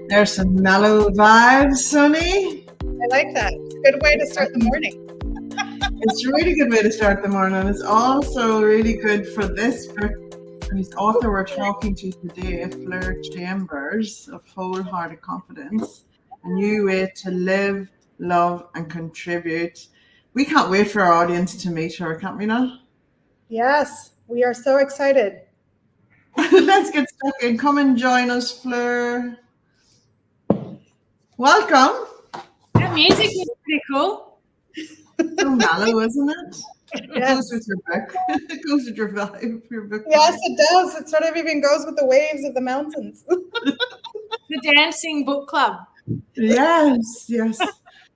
There's some mellow vibes, Sonee. I like that. It's a good way to start the morning. It's a really good way to start the morning. It's also really good for this book. Whose author we're talking to today, Fleur Chambers of Wholehearted Confidence, a new way to live, love, and contribute. We can't wait for our audience to meet her, can't we now? Yes, we are so excited. Let's get stuck in. Come and join us, Fleur. Welcome. That music is pretty cool. So mellow, isn't it? It Yes. goes with your book. It goes with your vibe, your book. Yes, vibe. it does. It sort of even goes with the waves of the mountains. The dancing book club. Yes.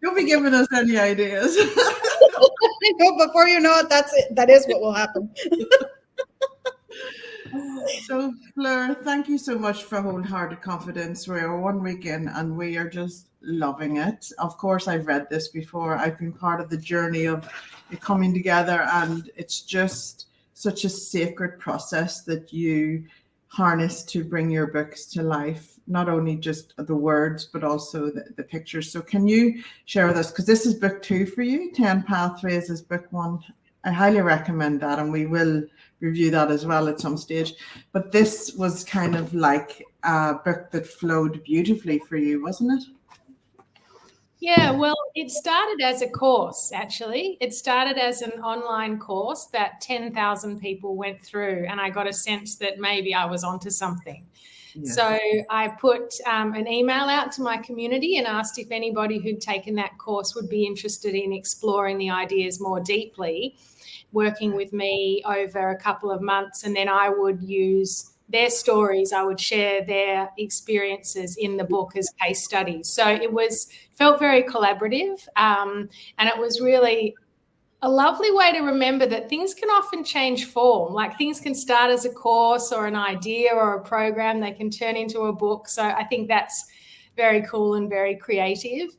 Don't be giving us any ideas. I know, before you know it, that's it. That is what will happen. So, Fleur, thank you so much for Wholehearted Confidence. We're 1 week in and we are just loving it. Of course, I've read this before. I've been part of the journey of it coming together, and it's just such a sacred process that you harness to bring your books to life, not only just the words, but also the pictures. So can you share with us, because this is book 2 for you, 10 Pathways is book 1. I highly recommend that, and we will review that as well at some stage. But this was kind of like a book that flowed beautifully for you, wasn't it? Yeah, well, it started as a course, actually. It started as an online course that 10,000 people went through, and I got a sense that maybe I was onto something. Yeah. So I put an email out to my community and asked if anybody who'd taken that course would be interested in exploring the ideas more deeply, working with me over a couple of months, and then I would use their stories. I would share their experiences in the book as case studies. So it felt very collaborative, and it was really a lovely way to remember that things can often change form. Like, things can start as a course or an idea or a program. They can turn into a book. So I think that's very cool and very creative.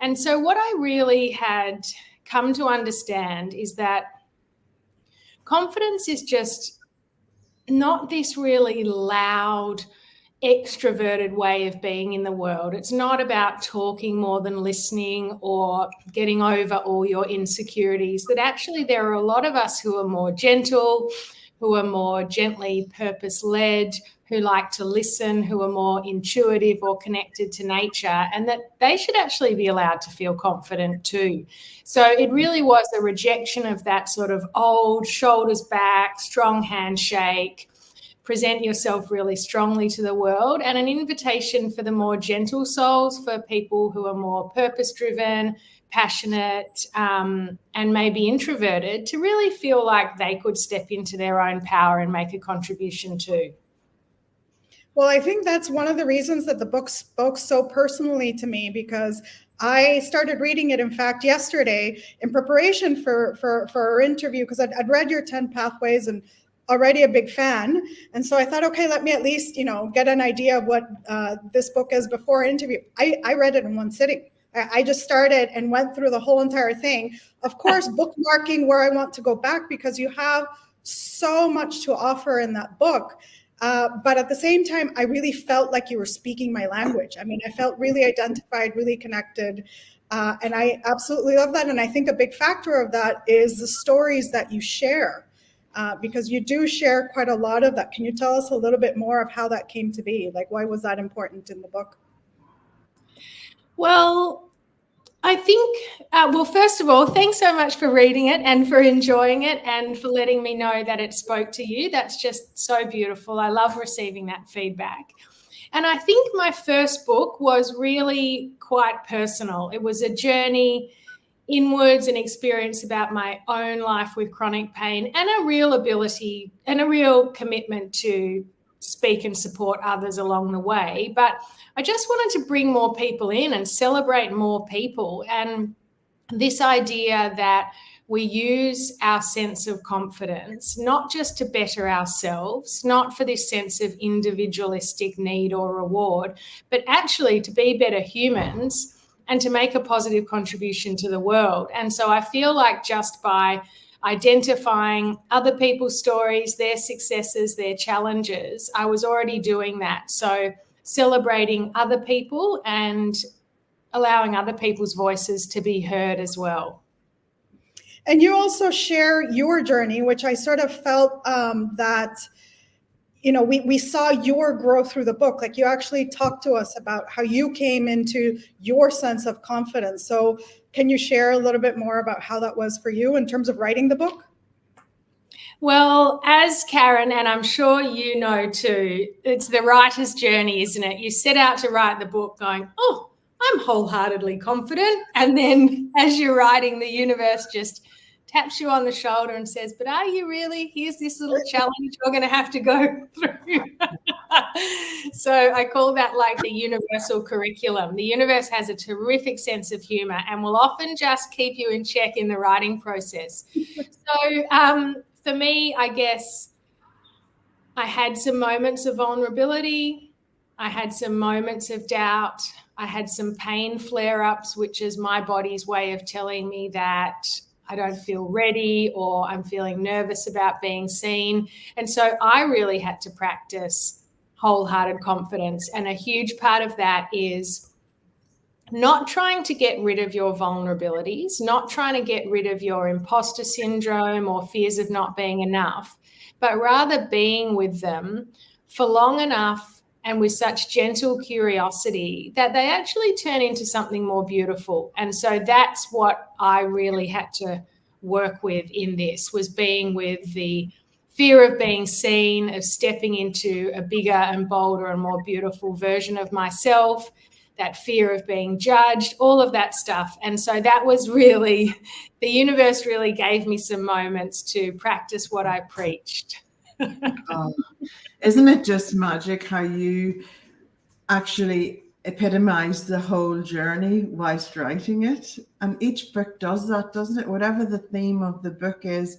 And so what I really had come to understand is that confidence is just not this really loud, extroverted way of being in the world. It's not about talking more than listening or getting over all your insecurities. That actually there are a lot of us who are more gentle, who are more gently purpose-led, who like to listen, who are more intuitive or connected to nature, and that they should actually be allowed to feel confident too. So it really was a rejection of that sort of old, shoulders back, strong handshake, present yourself really strongly to the world, and an invitation for the more gentle souls, for people who are more purpose-driven, passionate, and maybe introverted, to really feel like they could step into their own power and make a contribution too. Well, I think that's one of the reasons that the book spoke so personally to me, because I started reading it, in fact, yesterday in preparation for our interview, because I'd read your 10 Pathways and already a big fan. And so I thought, okay, let me at least, get an idea of what this book is before an interview. I read it in one sitting. I just started and went through the whole entire thing. Of course, bookmarking where I want to go back, because you have so much to offer in that book. But at the same time, I really felt like you were speaking my language. I mean, I felt really identified, really connected. And I absolutely love that. And I think a big factor of that is the stories that you share, because you do share quite a lot of that. Can you tell us a little bit more of how that came to be? Like, why was that important in the book? Well, I think, first of all, thanks so much for reading it and for enjoying it and for letting me know that it spoke to you. That's just so beautiful. I love receiving that feedback. And I think my first book was really quite personal. It was a journey inwards, an experience about my own life with chronic pain, and a real ability and a real commitment to speak and support others along the way. But I just wanted to bring more people in and celebrate more people. And this idea that we use our sense of confidence, not just to better ourselves, not for this sense of individualistic need or reward, but actually to be better humans and to make a positive contribution to the world. And so I feel like just by identifying other people's stories, their successes, their challenges, I was already doing that. So celebrating other people and allowing other people's voices to be heard as well. And you also share your journey, which I sort of felt that, you know, we saw your growth through the book. Like, you actually talked to us about how you came into your sense of confidence. So can you share a little bit more about how that was for you in terms of writing the book? Well, as Karen, and I'm sure you know too, it's the writer's journey, isn't it? You set out to write the book going, oh, I'm wholeheartedly confident. And then as you're writing, the universe just taps you on the shoulder and says, but are you really? Here's this little challenge you're going to have to go through. So I call that like the universal curriculum. The universe has a terrific sense of humor and will often just keep you in check in the writing process. So for me, I guess I had some moments of vulnerability. I had some moments of doubt. I had some pain flare-ups, which is my body's way of telling me that I don't feel ready or I'm feeling nervous about being seen. And so I really had to practice wholehearted confidence. And a huge part of that is not trying to get rid of your vulnerabilities, not trying to get rid of your imposter syndrome or fears of not being enough, but rather being with them for long enough and with such gentle curiosity that they actually turn into something more beautiful. And so that's what I really had to work with in this, was being with the fear of being seen, of stepping into a bigger and bolder and more beautiful version of myself, that fear of being judged, all of that stuff. And so that was really, the universe really gave me some moments to practice what I preached. Isn't it just magic how you actually epitomize the whole journey whilst writing it? And each book does that, doesn't it? Whatever the theme of the book is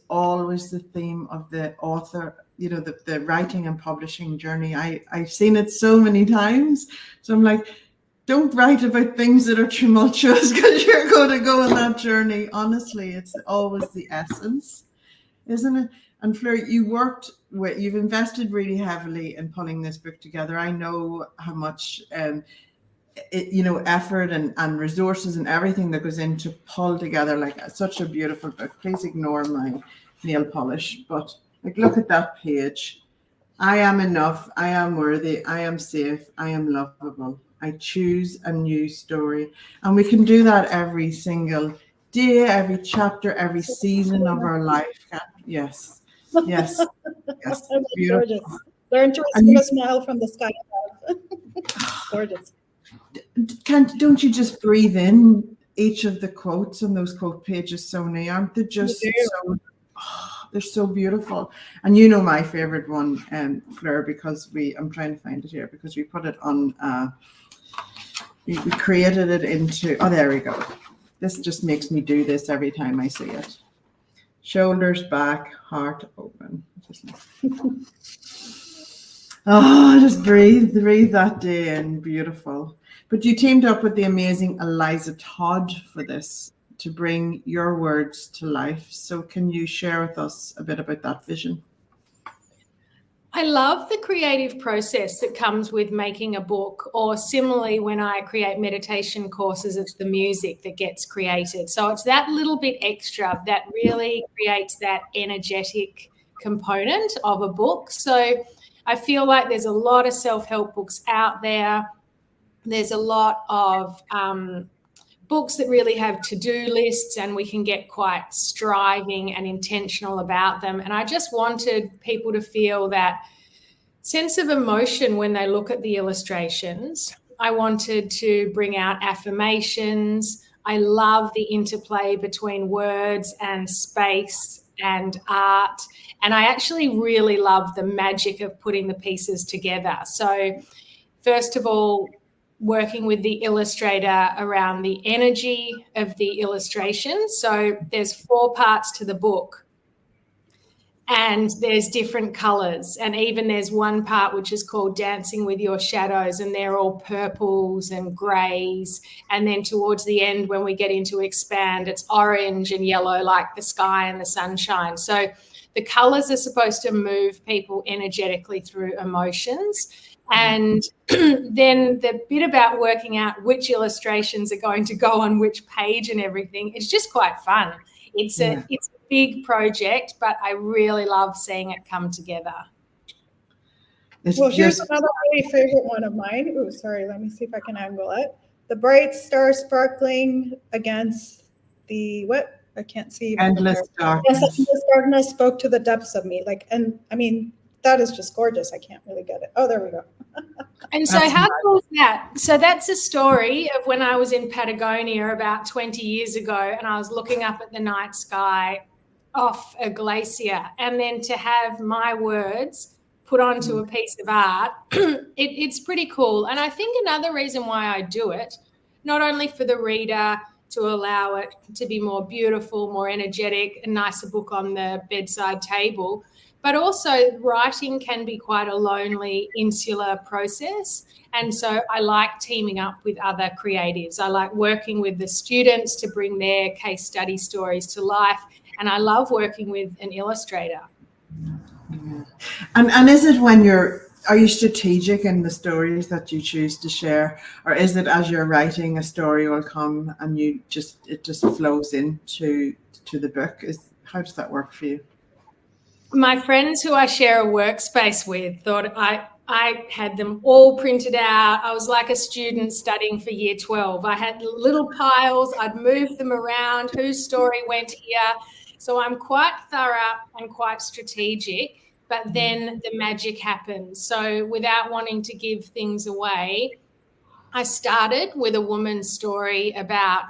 always the theme of the author, you know, the writing and publishing journey. I've seen it so many times. So I'm like, don't write about things that are tumultuous because you're going to go on that journey. Honestly, it's always the essence, isn't it? And Fleur, you've invested really heavily in pulling this book together. I know how much effort and resources and everything that goes into pull together like such a beautiful book. Please ignore my nail polish, but like, look at that page. I am enough. I am worthy. I am safe. I am lovable. I choose a new story. And we can do that every single day, every chapter, every season of our life. Yes. Yes. Yes. Gorgeous. Learn to receive a smile from the sky above. Gorgeous. Don't you just breathe in each of the quotes on those quote pages, Sonee? Aren't they just they're so beautiful? And you know my favorite one, Fleur, because I'm trying to find it here, because we put it on, we created it into, oh, there we go. This just makes me do this every time I see it. Shoulders back, heart open. Just breathe that day in. Beautiful. But you teamed up with the amazing Eliza Todd for this, to bring your words to life. So can you share with us a bit about that vision? I love the creative process that comes with making a book, or similarly, when I create meditation courses, it's the music that gets created. So it's that little bit extra that really creates that energetic component of a book. So I feel like there's a lot of self-help books out there. There's a lot of books that really have to-do lists, and we can get quite striving and intentional about them. And I just wanted people to feel that sense of emotion when they look at the illustrations. I wanted to bring out affirmations. I love the interplay between words and space and art. And I actually really love the magic of putting the pieces together. So first of all, working with the illustrator around the energy of the illustration. So there's 4 parts to the book, and there's different colors. And even there's one part which is called Dancing with Your Shadows, and they're all purples and grays. And then towards the end, when we get into expand, it's orange and yellow, like the sky and the sunshine. So the colors are supposed to move people energetically through emotions. And then the bit about working out which illustrations are going to go on which page and everything, it's just quite fun. It's a big project, but I really love seeing it come together. Well, here's another really favorite one of mine. Oh, sorry. Let me see if I can angle it. The bright star sparkling against the what? I can't see. Endless darkness. Yes, endless darkness spoke to the depths of me. Like, and I mean, that is just gorgeous. I can't really get it. Oh, there we go. And so how cool is that? So that's a story of when I was in Patagonia about 20 years ago, and I was looking up at the night sky off a glacier, and then to have my words put onto a piece of art, it's pretty cool. And I think another reason why I do it, not only for the reader to allow it to be more beautiful, more energetic, a nicer book on the bedside table, but also writing can be quite a lonely, insular process. And so I like teaming up with other creatives. I like working with the students to bring their case study stories to life. And I love working with an illustrator. And is it when are you strategic in the stories that you choose to share, or is it as you're writing a story will come and it just flows into the book? How does that work for you? My friends who I share a workspace with thought I had them all printed out. I was like a student studying for year 12. I had little piles. I'd move them around. Whose story went here? So I'm quite thorough and quite strategic, but then the magic happens. So without wanting to give things away, I started with a woman's story about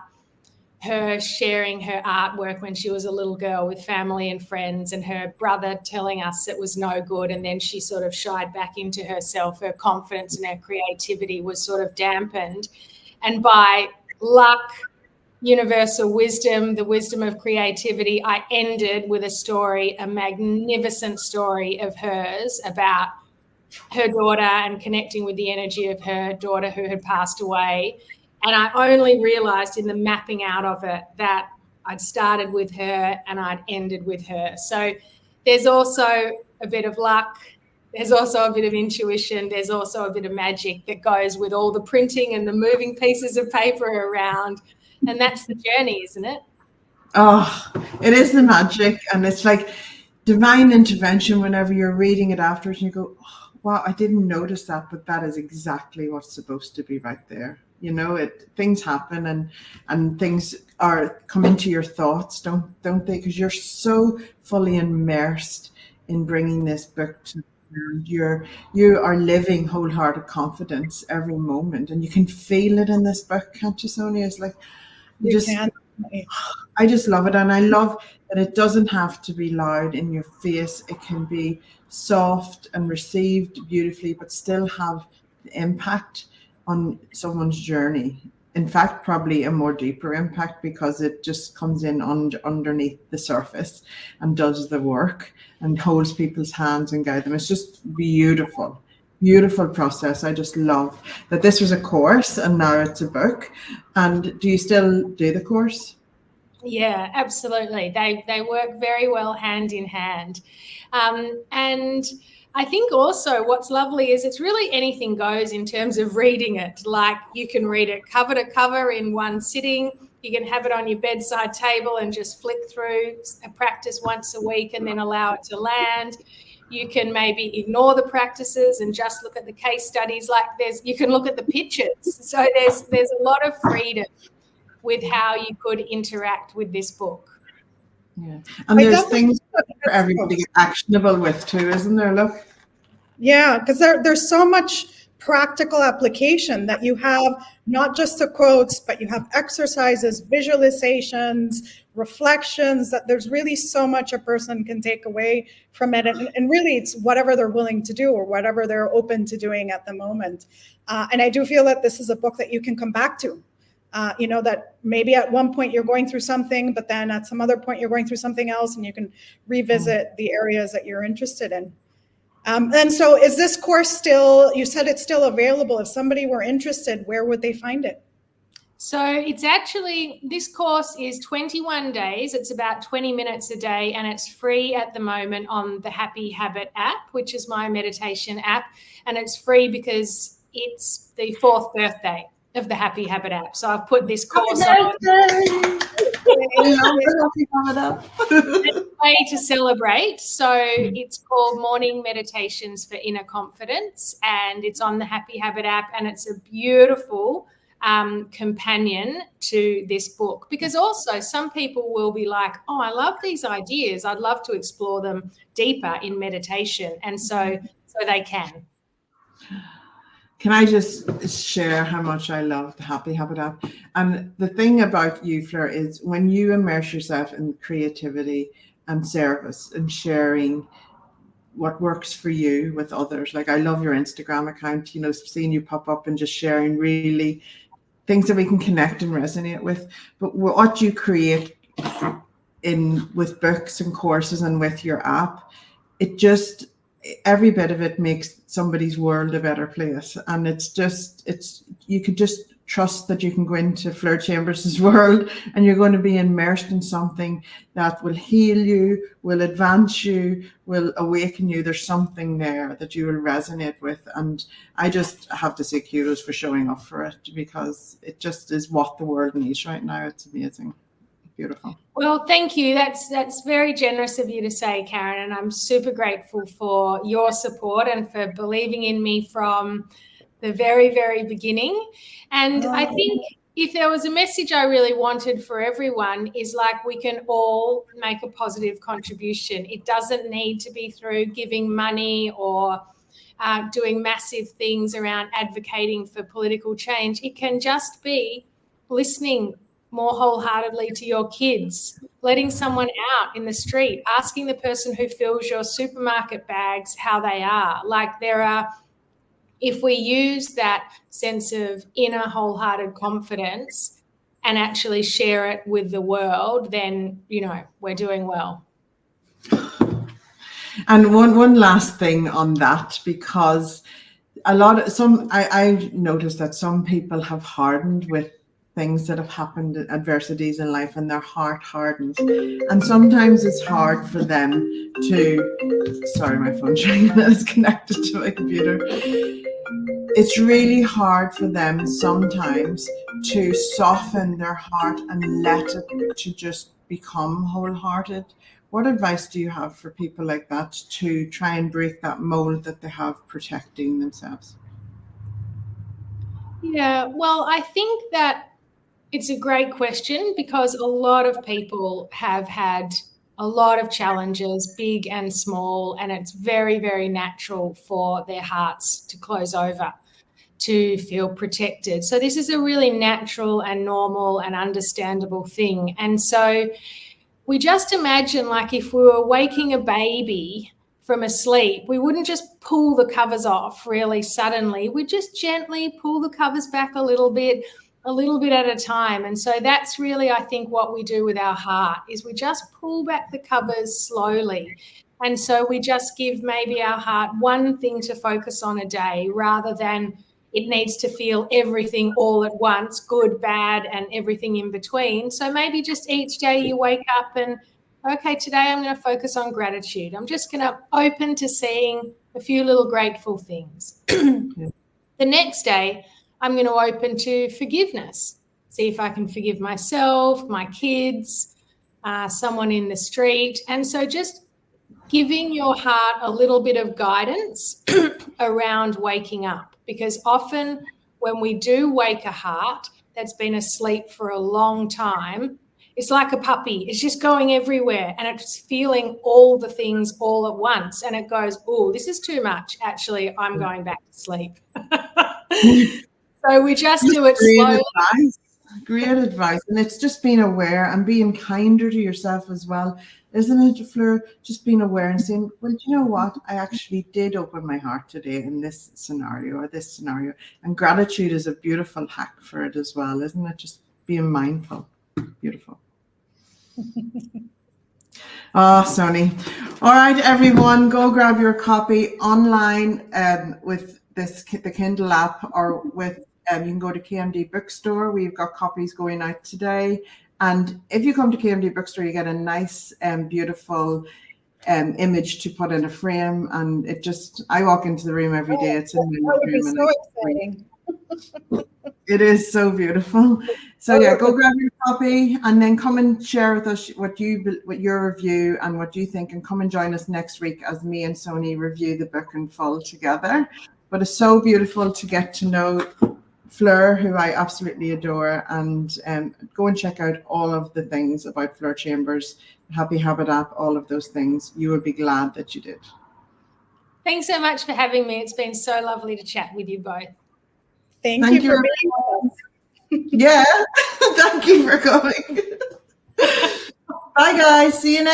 her sharing her artwork when she was a little girl with family and friends, and her brother telling us it was no good. And then she sort of shied back into herself. Her confidence and her creativity was sort of dampened. And by luck, universal wisdom, the wisdom of creativity, I ended with a story, a magnificent story of hers about her daughter and connecting with the energy of her daughter who had passed away. And I only realized in the mapping out of it that I'd started with her and I'd ended with her. So there's also a bit of luck. There's also a bit of intuition. There's also a bit of magic that goes with all the printing and the moving pieces of paper around. And that's the journey, isn't it? Oh, it is the magic. And it's like divine intervention whenever you're reading it afterwards and you go, oh, wow, I didn't notice that, but that is exactly what's supposed to be right there. You know, things happen and things come into your thoughts, don't they? Because you're so fully immersed in bringing this book to you are living wholehearted confidence every moment, and you can feel it in this book, can't you, Sonee? It's like I just love it, and I love that it doesn't have to be loud in your face. It can be soft and received beautifully, but still have the impact on someone's journey. In fact, probably a more deeper impact because it just comes in underneath the surface and does the work and holds people's hands and guide them. It's just beautiful, beautiful process. I just love that this was a course and now it's a book. And do you still do the course? Yeah, absolutely. They work very well hand in hand. And I think also what's lovely is it's really anything goes in terms of reading it. Like you can read it cover to cover in one sitting. You can have it on your bedside table and just flick through a practice once a week and then allow it to land. You can maybe ignore the practices and just look at the case studies. Like you can look at the pictures. So there's a lot of freedom with how you could interact with this book. Yeah, and there's things for everybody to get actionable with too, isn't there? Look. Yeah, because there's so much practical application that you have, not just the quotes, but you have exercises, visualizations, reflections, that there's really so much a person can take away from it. And really it's whatever they're willing to do or whatever they're open to doing at the moment. And I do feel that this is a book that you can come back to. That maybe at one point you're going through something, but then at some other point you're going through something else and you can revisit the areas that you're interested in. And so is this course you said it's still available. If somebody were interested, where would they find it? So it's actually, this course is 21 days. It's about 20 minutes a day, and it's free at the moment on the Happy Habit app, which is my meditation app. And it's free because it's the 4th birthday of the Happy Habit app. So I've put this course on. It's a way to celebrate. So it's called Morning Meditations for Inner Confidence, and it's on the Happy Habit app, and it's a beautiful companion to this book, because also some people will be like, oh, I love these ideas, I'd love to explore them deeper in meditation, and so they can. Can I just share how much I love the Happy Habit app? And the thing about you, Fleur, is when you immerse yourself in creativity and service and sharing what works for you with others. Like, I love your Instagram account, you know, seeing you pop up and just sharing really things that we can connect and resonate with. But what you create with books and courses and with your app, it just, every bit of it makes somebody's world a better place. And you could just trust that you can go into Fleur Chambers' world and you're going to be immersed in something that will heal you, will advance you, will awaken you. There's something there that you will resonate with. And I just have to say kudos for showing up for it, because it just is what the world needs right now. It's amazing. Beautiful. Well, thank you. That's very generous of you to say, Karen, and I'm super grateful for your support and for believing in me from the very, very beginning. And I think if there was a message I really wanted for everyone, is like, we can all make a positive contribution. It doesn't need to be through giving money or doing massive things around advocating for political change. It can just be listening more wholeheartedly to your kids, letting someone out in the street, asking the person who fills your supermarket bags how they are. Like, if we use that sense of inner wholehearted confidence and actually share it with the world, then, you know, we're doing well. And one last thing on that, because I noticed that some people have hardened with things that have happened, adversities in life, and their heart hardens. And sometimes it's hard for them to, sorry, my phone's ringing, it's connected to my computer. It's really hard for them sometimes to soften their heart and let it to just become wholehearted. What advice do you have for people like that to try and break that mold that they have protecting themselves? Yeah, well, I think that it's a great question, because a lot of people have had a lot of challenges, big and small, and it's very, very natural for their hearts to close over, to feel protected. So this is a really natural and normal and understandable thing. And so we just imagine, like, if we were waking a baby from a sleep, we wouldn't just pull the covers off really suddenly. We'd just gently pull the covers back a little bit at a time. And so that's really, I think, what we do with our heart, is we just pull back the covers slowly. And so we just give maybe our heart one thing to focus on a day, rather than it needs to feel everything all at once, good, bad, and everything in between. So maybe just each day you wake up and, okay, today I'm going to focus on gratitude. I'm just going to open to seeing a few little grateful things. The next day, I'm going to open to forgiveness. See if I can forgive myself, my kids, someone in the street. And so just giving your heart a little bit of guidance around waking up, because often when we do wake a heart that's been asleep for a long time, it's like a puppy. It's just going everywhere and it's feeling all the things all at once. And it goes, oh, this is too much. Actually, I'm going back to sleep. So we just do it slowly. Great advice. And it's just being aware and being kinder to yourself as well. Isn't it, Fleur? Just being aware and saying, well, do you know what? I actually did open my heart today in this scenario or this scenario. And gratitude is a beautiful hack for it as well, isn't it? Just being mindful. Beautiful. Oh, Sonee. All right, everyone, go grab your copy online with the Kindle app or with you can go to KMD Bookstore. We've got copies going out today. And if you come to KMD Bookstore, you get a nice, beautiful image to put in a frame. And I walk into the room every day. It's in my That would be room. so exciting. It is so beautiful. So yeah, go grab your copy and then come and share with us what your review and what you think, and come and join us next week as me and Sonee review the book in full together. But it's so beautiful to get to know Fleur, who I absolutely adore, and go and check out all of the things about Fleur Chambers, Happy Habit app, all of those things. You will be glad that you did. Thanks so much for having me. It's been so lovely to chat with you both. Thank you for being with us. Yeah, thank you for coming. Bye, guys. See you next